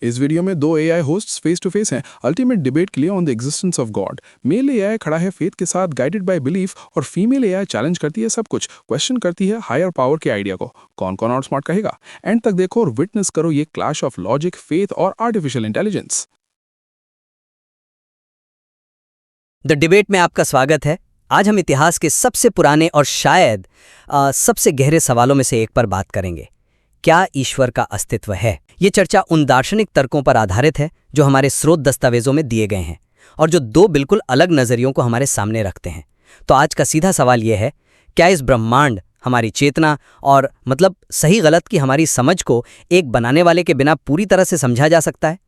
इस वीडियो में दो AI hosts face to face हैं अल्टीमेट डिबेट के लिए on the existence of God. Male AI खड़ा है फेथ के साथ गाइडेड बाय बिलीफ, और फीमेल एआई चैलेंज करती है सब कुछ, क्वेश्चन करती है हायर पावर के आइडिया को। कौन कौन आउट स्मार्ट कहेगा? एंड तक देखो और विटनेस करो ये क्लैश ऑफ लॉजिक, फेथ और आर्टिफिशियल इंटेलिजेंस। द डिबेट में आपका स्वागत है। आज हम इतिहास के सबसे पुराने और शायद सबसे गहरे सवालों में से एक पर बात करेंगे। क्या ईश्वर का अस्तित्व है? ये चर्चा उन दार्शनिक तर्कों पर आधारित है जो हमारे स्रोत दस्तावेजों में दिए गए हैं और जो दो बिल्कुल अलग नजरियों को हमारे सामने रखते हैं। तो आज का सीधा सवाल यह है, क्या इस ब्रह्मांड, हमारी चेतना और सही गलत की हमारी समझ को एक बनाने वाले के बिना पूरी तरह से समझा जा सकता है?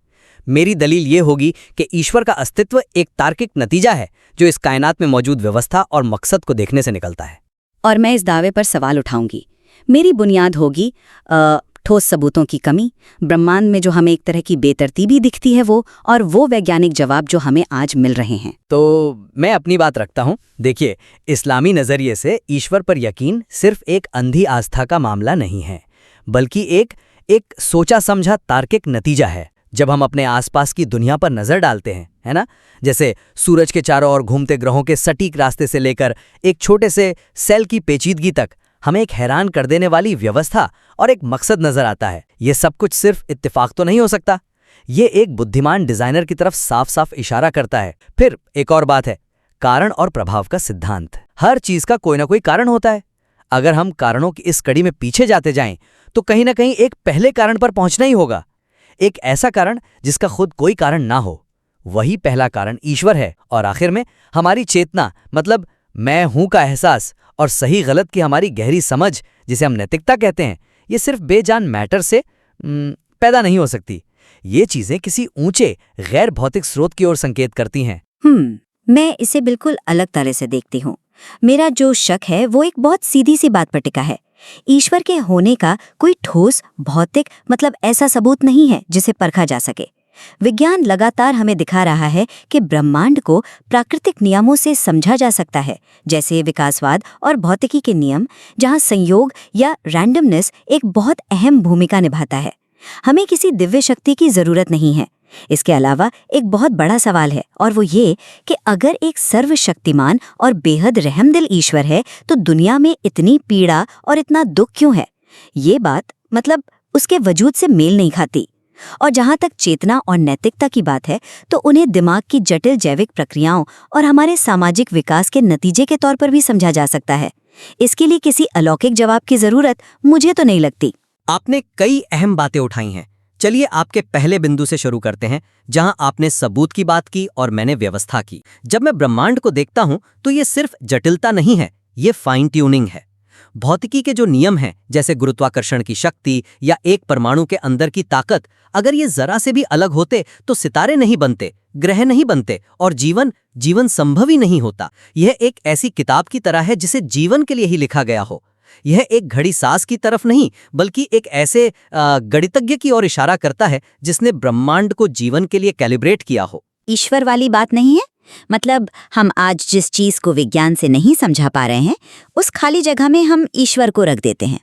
मेरी दलील ये होगी कि ईश्वर का अस्तित्व एक तार्किक नतीजा है जो इस कायनात में मौजूद व्यवस्था और मकसद को देखने से निकलता है। और मैं इस दावे पर सवाल उठाऊंगी। मेरी बुनियाद होगी ठोस सबूतों की कमी, ब्रह्मांड में जो हमें एक तरह की बेतरतीबी दिखती है और वो वैज्ञानिक जवाब जो हमें आज मिल रहे हैं। तो मैं अपनी बात रखता हूँ। देखिए, इस्लामी नज़रिए से ईश्वर पर यकीन सिर्फ एक अंधी आस्था का मामला नहीं है, बल्कि एक सोचा समझा तार्किक नतीजा है। जब हम अपने आसपास की दुनिया पर नजर डालते हैं, है ना, जैसे सूरज के चारों ओर घूमते ग्रहों के सटीक रास्ते से लेकर एक छोटे से सेल की पेचीदगी तक, हमें एक हैरान कर देने वाली व्यवस्था और एक मकसद नजर आता है। ये सब कुछ सिर्फ इत्तेफाक तो नहीं हो सकता, ये एक बुद्धिमान डिजाइनर की तरफ साफ साफ इशारा करता है। फिर एक और बात है, कारण और प्रभाव का सिद्धांत। हर चीज का कोई ना कोई कारण होता है। अगर हम कारणों की इस कड़ी में पीछे जाते जाएं तो कहीं ना कहीं एक पहले कारण पर पहुंचना ही होगा। एक ऐसा कारण जिसका खुद कोई कारण ना हो, वही पहला कारण ईश्वर है। और आखिर में हमारी चेतना, मैं हूं का एहसास और सही गलत की हमारी गहरी समझ, जिसे हम नैतिकता कहते हैं, ये सिर्फ बेजान मैटर से पैदा नहीं हो सकती। ये चीजें किसी ऊंचे गैर भौतिक स्रोत की ओर संकेत करती हैं। मैं इसे बिल्कुल अलग तरह से देखती हूँ। मेरा जो शक है वो एक बहुत सीधी सी बात पर टिका है। ईश्वर के होने का कोई ठोस भौतिक ऐसा सबूत नहीं है जिसे परखा जा सके। विज्ञान लगातार हमें दिखा रहा है कि ब्रह्मांड को प्राकृतिक नियमों से समझा जा सकता है, जैसे विकासवाद और भौतिकी के नियम, जहां संयोग या रैंडमनेस एक बहुत अहम भूमिका निभाता है। हमें किसी दिव्य शक्ति की जरूरत नहीं है। इसके अलावा एक बहुत बड़ा सवाल है, और वो ये कि अगर एक सर्वशक्तिमान और बेहद रहमदिल ईश्वर है तो दुनिया में इतनी पीड़ा और इतना दुख क्यों है? ये बात उसके वजूद से मेल नहीं खाती। और जहां तक चेतना और नैतिकता की बात है तो उन्हें दिमाग की जटिल जैविक प्रक्रियाओं और हमारे सामाजिक विकास के नतीजे के तौर पर भी समझा जा सकता है। इसके लिए किसी अलौकिक जवाब की जरूरत मुझे तो नहीं लगती। आपने कई अहम बातें उठाई हैं। चलिए आपके पहले बिंदु से शुरू करते हैं, जहां आपने सबूत की बात की और मैंने व्यवस्था की। जब मैं ब्रह्मांड को देखता हूं तो ये सिर्फ जटिलता नहीं है, ये फाइन ट्यूनिंग है। भौतिकी के जो नियम हैं, जैसे गुरुत्वाकर्षण की शक्ति या एक परमाणु के अंदर की ताकत, अगर ये जरा से भी अलग होते तो सितारे नहीं बनते, ग्रह नहीं बनते और जीवन संभव ही नहीं होता। यह एक ऐसी किताब की तरह है जिसे जीवन के लिए ही लिखा गया हो। यह एक घड़ी सास की तरफ नहीं, बल्कि एक ऐसे गणितज्ञ की ओर इशारा करता है जिसने ब्रह्मांड को जीवन के लिए कैलिब्रेट किया हो। ईश्वर वाली बात नहीं है। हम आज जिस चीज को विज्ञान से नहीं समझा पा रहे हैं, उस खाली जगह में हम ईश्वर को रख देते हैं।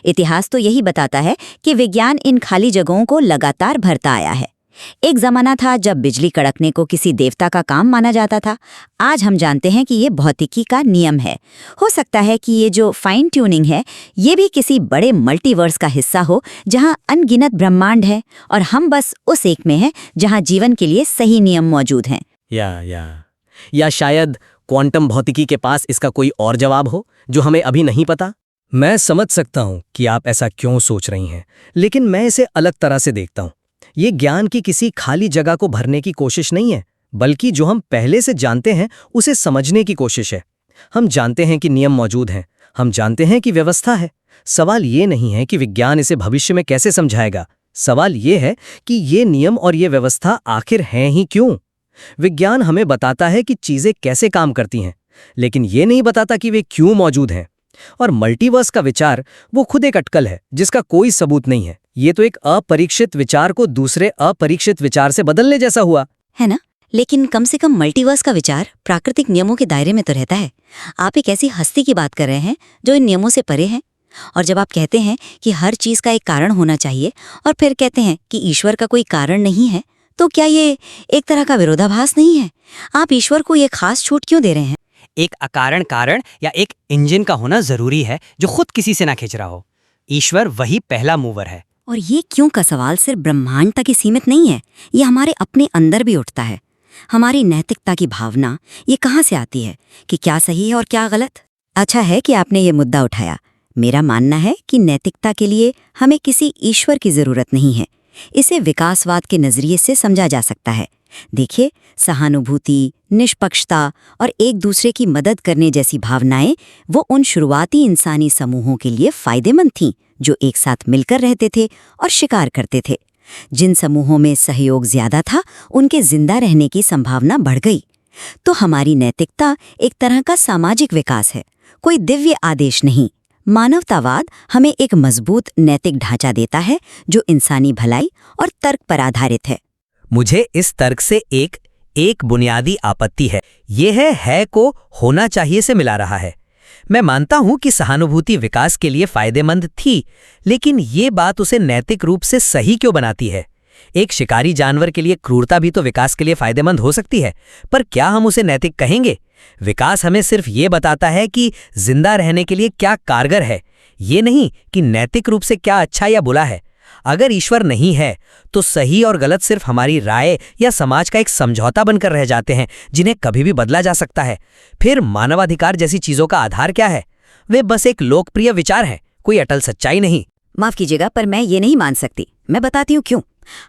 इतिहास तो यही बताता है कि विज्ञान इन खाली जगहों को लगातार भरता आया है। एक जमाना था जब बिजली कड़कने को किसी देवता का काम माना जाता था। आज हम जानते हैं कि ये भौतिकी का नियम है। हो सकता है कि ये जो फाइन ट्यूनिंग है, ये भी किसी बड़े मल्टीवर्स का हिस्सा हो, जहां अनगिनत ब्रह्मांड है और हम बस उस एक में हैं जहां जीवन के लिए सही नियम मौजूद हैं। या शायद क्वांटम भौतिकी के पास इसका कोई और जवाब हो जो हमें अभी नहीं पता। मैं समझ सकता हूं कि आप ऐसा क्यों सोच रही हैं, लेकिन मैं इसे अलग तरह से देखता हूं। ये ज्ञान की किसी खाली जगह को भरने की कोशिश नहीं है, बल्कि जो हम पहले से जानते हैं उसे समझने की कोशिश है। हम जानते हैं कि नियम मौजूद हैं, हम जानते हैं कि व्यवस्था है। सवाल ये नहीं है कि विज्ञान इसे भविष्य में कैसे समझाएगा, सवाल ये है कि ये नियम और ये व्यवस्था आखिर हैं ही क्यों। विज्ञान हमें बताता है कि चीजें कैसे काम करती हैं, लेकिन ये नहीं बताता कि वे क्यों मौजूद हैं। और मल्टीवर्स का विचार वो खुद एक अटकल है जिसका कोई सबूत नहीं है। ये तो एक अपरीक्षित विचार को दूसरे अपरीक्षित विचार से बदलने जैसा हुआ है ना। लेकिन कम से कम मल्टीवर्स का विचार प्राकृतिक नियमों के दायरे में तो रहता है। आप एक ऐसी हस्ती की बात कर रहे हैं जो इन नियमों से परे है। और जब आप कहते हैं कि हर चीज का एक कारण होना चाहिए और फिर कहते हैं कि ईश्वर का कोई कारण नहीं है, तो क्या ये एक तरह का विरोधाभास नहीं है? आप ईश्वर को ये खास छूट क्यों दे रहे हैं? एक अकारण कारण या एक इंजन का होना जरूरी है जो खुद किसी से ना खिंच रहा हो। ईश्वर वही पहला मूवर है। और ये क्यों का सवाल सिर्फ ब्रह्मांड तक ही सीमित नहीं है, ये हमारे अपने अंदर भी उठता है। हमारी नैतिकता की भावना ये कहाँ से आती है कि क्या सही है और क्या गलत? अच्छा है कि आपने ये मुद्दा उठाया। मेरा मानना है कि नैतिकता के लिए हमें किसी ईश्वर की जरूरत नहीं है। इसे विकासवाद के नजरिए से समझा जा सकता है। देखिए, सहानुभूति, निष्पक्षता और एक दूसरे की मदद करने जैसी भावनाएं वो उन शुरुआती इंसानी समूहों के लिए फायदेमंद थीं जो एक साथ मिलकर रहते थे और शिकार करते थे। जिन समूहों में सहयोग ज्यादा था, उनके जिंदा रहने की संभावना बढ़ गई। तो हमारी नैतिकता एक तरह का सामाजिक विकास है, कोई दिव्य आदेश नहीं। मानवतावाद हमें एक मजबूत नैतिक ढांचा देता है जो इंसानी भलाई और तर्क पर आधारित है। मुझे इस तर्क से एक बुनियादी आपत्ति है। यह है को होना चाहिए से मिला रहा है। मैं मानता हूं कि सहानुभूति विकास के लिए फायदेमंद थी, लेकिन ये बात उसे नैतिक रूप से सही क्यों बनाती है? एक शिकारी जानवर के लिए क्रूरता भी तो विकास के लिए फायदेमंद हो सकती है, पर क्या हम उसे नैतिक कहेंगे? विकास हमें सिर्फ ये बताता है कि जिंदा रहने के लिए क्या कारगर है, ये नहीं कि नैतिक रूप से क्या अच्छा या बुरा है। अगर ईश्वर नहीं है तो सही और गलत सिर्फ हमारी राय या समाज का एक समझौता बनकर रह जाते हैं जिन्हें कभी भी बदला जा सकता है। फिर मानवाधिकार जैसी चीजों का आधार क्या है? वे बस एक लोकप्रिय विचार हैं, कोई अटल सच्चाई नहीं। माफ कीजिएगा, पर मैं ये नहीं मान सकती। मैं बताती हूँ क्यों।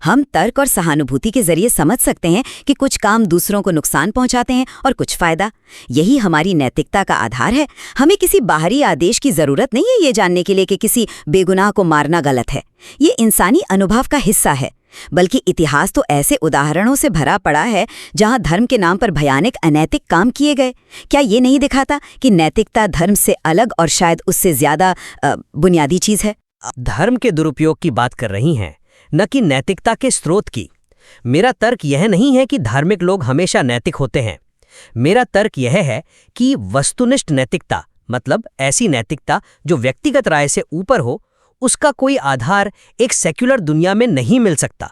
हम तर्क और सहानुभूति के जरिए समझ सकते हैं कि कुछ काम दूसरों को नुकसान पहुंचाते हैं और कुछ फायदा। यही हमारी नैतिकता का आधार है। हमें किसी बाहरी आदेश की जरूरत नहीं है ये जानने के लिए कि किसी बेगुनाह को मारना गलत है। ये इंसानी अनुभव का हिस्सा है। बल्कि इतिहास तो ऐसे उदाहरणों से भरा पड़ा है जहां धर्म के नाम पर भयानक अनैतिक काम किए गए। क्या ये नहीं दिखाता कि नैतिकता धर्म से अलग और शायद उससे ज्यादा बुनियादी चीज है? धर्म के दुरुपयोग की बात कर रही हैं, न कि नैतिकता के स्रोत की। मेरा तर्क यह नहीं है कि धार्मिक लोग हमेशा नैतिक होते हैं। मेरा तर्क यह है कि वस्तुनिष्ठ नैतिकता, मतलब ऐसी नैतिकता जो व्यक्तिगत राय से ऊपर हो, उसका कोई आधार एक सेक्युलर दुनिया में नहीं मिल सकता।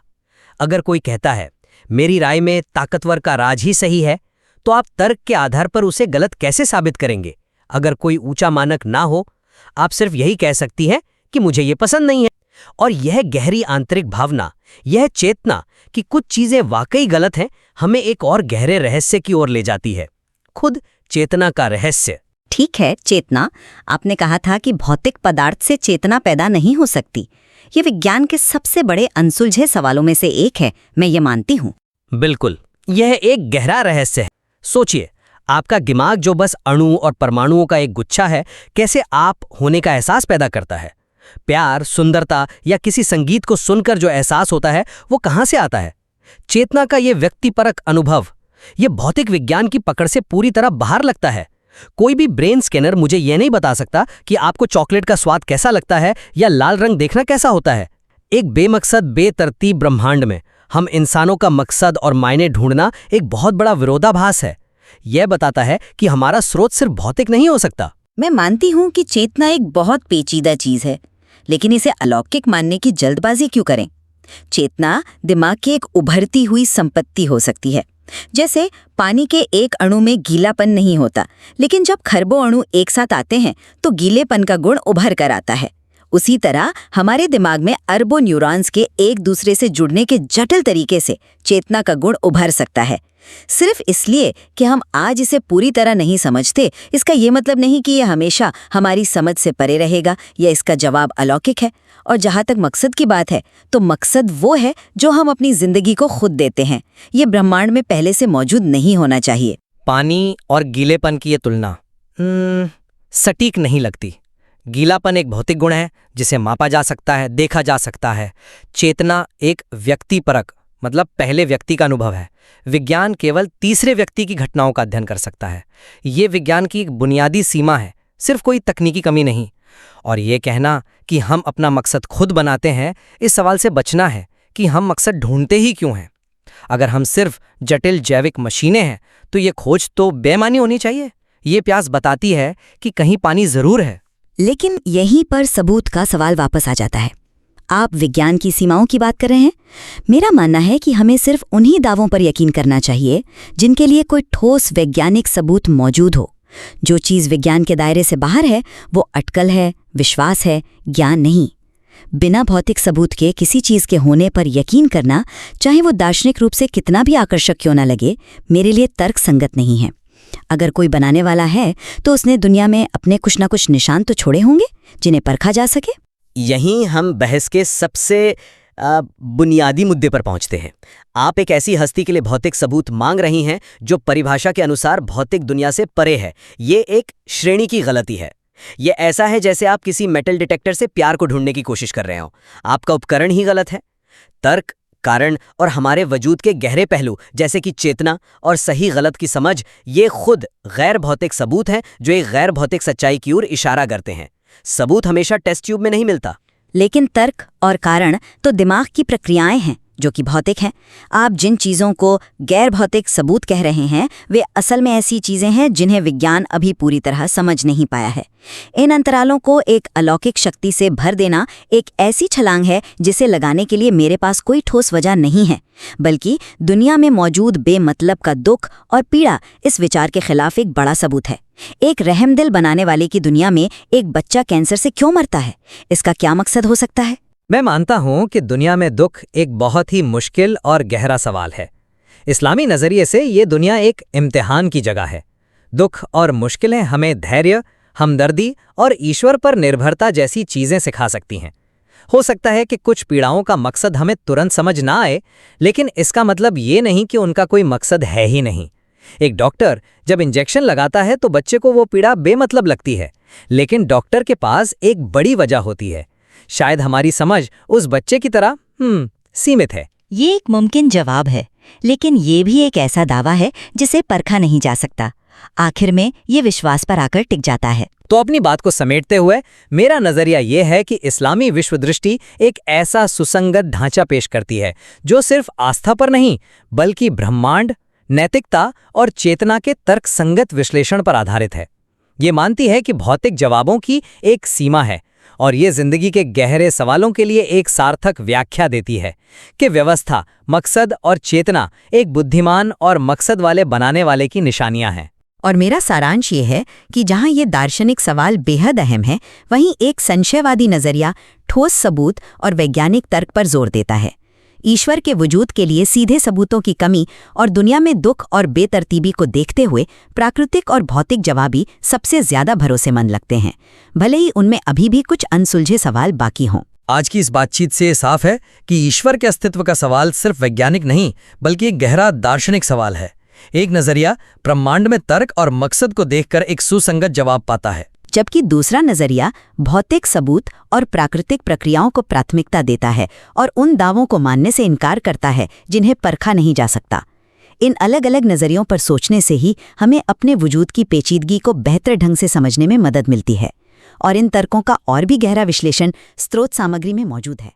अगर कोई कहता है मेरी राय में ताकतवर का राज ही सही है, तो आप तर्क के आधार पर उसे गलत कैसे साबित करेंगे? अगर कोई ऊंचा मानक ना हो, आप सिर्फ यही कह सकती हैं कि मुझे ये पसंद नहीं है। और यह गहरी आंतरिक भावना, यह चेतना कि कुछ चीजें वाकई गलत हैं, हमें एक और गहरे रहस्य की ओर ले जाती है, खुद चेतना का रहस्य। ठीक है, चेतना। आपने कहा था कि भौतिक पदार्थ से चेतना पैदा नहीं हो सकती। ये विज्ञान के सबसे बड़े अनसुलझे सवालों में से एक है, मैं ये मानती हूँ। बिल्कुल, यह एक गहरा रहस्य है। सोचिए, आपका दिमाग जो बस अणु और परमाणुओं का एक गुच्छा है, कैसे आप होने का एहसास पैदा करता है? प्यार, सुंदरता या किसी संगीत को सुनकर जो एहसास होता है, वो कहाँ से आता है? चेतना का ये व्यक्तिपरक अनुभव, ये भौतिक विज्ञान की पकड़ से पूरी तरह बाहर लगता है। कोई भी ब्रेन स्कैनर मुझे ये नहीं बता सकता कि आपको चॉकलेट का स्वाद कैसा लगता है या लाल रंग देखना कैसा होता है। एक बेमकसद, बेतरतीब ब्रह्मांड में हम इंसानों का मकसद और मायने ढूंढना एक बहुत बड़ा विरोधाभास है। यह बताता है कि हमारा स्रोत सिर्फ भौतिक नहीं हो सकता। मैं मानती हूँ कि चेतना एक बहुत पेचीदा चीज है, लेकिन इसे अलौकिक मानने की जल्दबाजी क्यों करें? चेतना दिमाग की एक उभरती हुई संपत्ति हो सकती है। जैसे पानी के एक अणु में गीलापन नहीं होता, लेकिन जब खरबों अणु एक साथ आते हैं तो गीलेपन का गुण उभर कर आता है। उसी तरह हमारे दिमाग में अरबों न्यूरॉन्स के एक दूसरे से जुड़ने के जटिल तरीके से चेतना का गुण उभर सकता है। सिर्फ इसलिए कि हम आज इसे पूरी तरह नहीं समझते, इसका ये मतलब नहीं कि यह हमेशा हमारी समझ से परे रहेगा या इसका जवाब अलौकिक है। और जहाँ तक मकसद की बात है, तो मकसद वो है जो हम अपनी जिंदगी को खुद देते हैं। ये ब्रह्मांड में पहले से मौजूद नहीं होना चाहिए। पानी और गीलेपन की ये तुलना सटीक नहीं लगती। गीलापन एक भौतिक गुण है जिसे मापा जा सकता है, देखा जा सकता है। चेतना एक व्यक्तिपरक, मतलब पहले व्यक्ति का अनुभव है। विज्ञान केवल तीसरे व्यक्ति की घटनाओं का अध्ययन कर सकता है। ये विज्ञान की एक बुनियादी सीमा है, सिर्फ कोई तकनीकी कमी नहीं। और ये कहना कि हम अपना मकसद खुद बनाते हैं, इस सवाल से बचना है कि हम मकसद ढूंढते ही क्यों हैं। अगर हम सिर्फ जटिल जैविक मशीनें हैं तो ये खोज तो बेमानी होनी चाहिए। ये प्यास बताती है कि कहीं पानी जरूर है। लेकिन यहीं पर सबूत का सवाल वापस आ जाता है। आप विज्ञान की सीमाओं की बात कर रहे हैं। मेरा मानना है कि हमें सिर्फ उन्हीं दावों पर यकीन करना चाहिए जिनके लिए कोई ठोस वैज्ञानिक सबूत मौजूद हो। जो चीज़ विज्ञान के दायरे से बाहर है वो अटकल है, विश्वास है, ज्ञान नहीं। बिना भौतिक सबूत के किसी चीज़ के होने पर यकीन करना, चाहे वो दार्शनिक रूप से कितना भी आकर्षक क्यों ना लगे, मेरे लिए तर्क संगत नहीं है। अगर कोई बनाने वाला है तो उसने दुनिया में अपने कुछ ना कुछ निशान तो छोड़े होंगे जिन्हें परखा जा सके। यहीं हम बहस के सबसे बुनियादी मुद्दे पर पहुंचते हैं। आप एक ऐसी हस्ती के लिए भौतिक सबूत मांग रही हैं जो परिभाषा के अनुसार भौतिक दुनिया से परे है। ये एक श्रेणी की गलती है। ये ऐसा है जैसे आप किसी मेटल डिटेक्टर से प्यार को ढूंढने की कोशिश कर रहे हो। आपका उपकरण ही गलत है। तर्क, कारण और हमारे वजूद के गहरे पहलू जैसे कि चेतना और सही गलत की समझ, ये खुद गैर भौतिक सबूत हैं जो एक गैर भौतिक सच्चाई की ओर इशारा करते हैं। सबूत हमेशा टेस्ट ट्यूब में नहीं मिलता। लेकिन तर्क और कारण तो दिमाग की प्रक्रियाएं हैं जो कि भौतिक हैं। आप जिन चीज़ों को गैर भौतिक सबूत कह रहे हैं वे असल में ऐसी चीज़ें हैं जिन्हें विज्ञान अभी पूरी तरह समझ नहीं पाया है। इन अंतरालों को एक अलौकिक शक्ति से भर देना एक ऐसी छलांग है जिसे लगाने के लिए मेरे पास कोई ठोस वजह नहीं है, बल्कि दुनिया में मौजूद बेमतलब का दुख और पीड़ा इस विचार के खिलाफ एक बड़ा सबूत है। एक रहमदिल बनाने वाले की दुनिया में एक बच्चा कैंसर से क्यों मरता है? इसका क्या मकसद हो सकता है? मैं मानता हूं कि दुनिया में दुख एक बहुत ही मुश्किल और गहरा सवाल है। इस्लामी नज़रिए से ये दुनिया एक इम्तिहान की जगह है। दुख और मुश्किलें हमें धैर्य, हमदर्दी और ईश्वर पर निर्भरता जैसी चीज़ें सिखा सकती हैं। हो सकता है कि कुछ पीड़ाओं का मकसद हमें तुरंत समझ ना आए, लेकिन इसका मतलब ये नहीं कि उनका कोई मकसद है ही नहीं। एक डॉक्टर जब इंजेक्शन लगाता है तो बच्चे को वो पीड़ा बेमतलब लगती है, लेकिन डॉक्टर के पास एक बड़ी वजह होती है। शायद हमारी समझ उस बच्चे की तरह सीमित है। ये एक मुमकिन जवाब है, लेकिन ये भी एक ऐसा दावा है जिसे परखा नहीं जा सकता। आखिर में ये विश्वास पर आकर टिक जाता है। तो अपनी बात को समेटते हुए मेरा नजरिया ये है कि इस्लामी विश्व दृष्टि एक ऐसा सुसंगत ढांचा पेश करती है जो सिर्फ आस्था पर नहीं बल्कि ब्रह्मांड, नैतिकता और चेतना के तर्कसंगत विश्लेषण पर आधारित है। ये मानती है कि भौतिक जवाबों की एक सीमा है और ये जिंदगी के गहरे सवालों के लिए एक सार्थक व्याख्या देती है कि व्यवस्था, मकसद और चेतना एक बुद्धिमान और मकसद वाले बनाने वाले की निशानियां हैं। और मेरा सारांश ये है कि जहां ये दार्शनिक सवाल बेहद अहम है, वहीं एक संशयवादी नजरिया ठोस सबूत और वैज्ञानिक तर्क पर जोर देता है। ईश्वर के वजूद के लिए सीधे सबूतों की कमी और दुनिया में दुख और बेतरतीबी को देखते हुए प्राकृतिक और भौतिक जवाबी सबसे ज्यादा भरोसेमंद लगते हैं, भले ही उनमें अभी भी कुछ अनसुलझे सवाल बाकी हों। आज की इस बातचीत से साफ है कि ईश्वर के अस्तित्व का सवाल सिर्फ वैज्ञानिक नहीं बल्कि एक गहरा दार्शनिक सवाल है। एक नजरिया ब्रह्मांड में तर्क और मकसद को देखकर एक सुसंगत जवाब पाता है, जबकि दूसरा नजरिया भौतिक सबूत और प्राकृतिक प्रक्रियाओं को प्राथमिकता देता है और उन दावों को मानने से इनकार करता है जिन्हें परखा नहीं जा सकता। इन अलग अलग नजरियों पर सोचने से ही हमें अपने वजूद की पेचीदगी को बेहतर ढंग से समझने में मदद मिलती है, और इन तर्कों का और भी गहरा विश्लेषण स्रोत सामग्री में मौजूद है।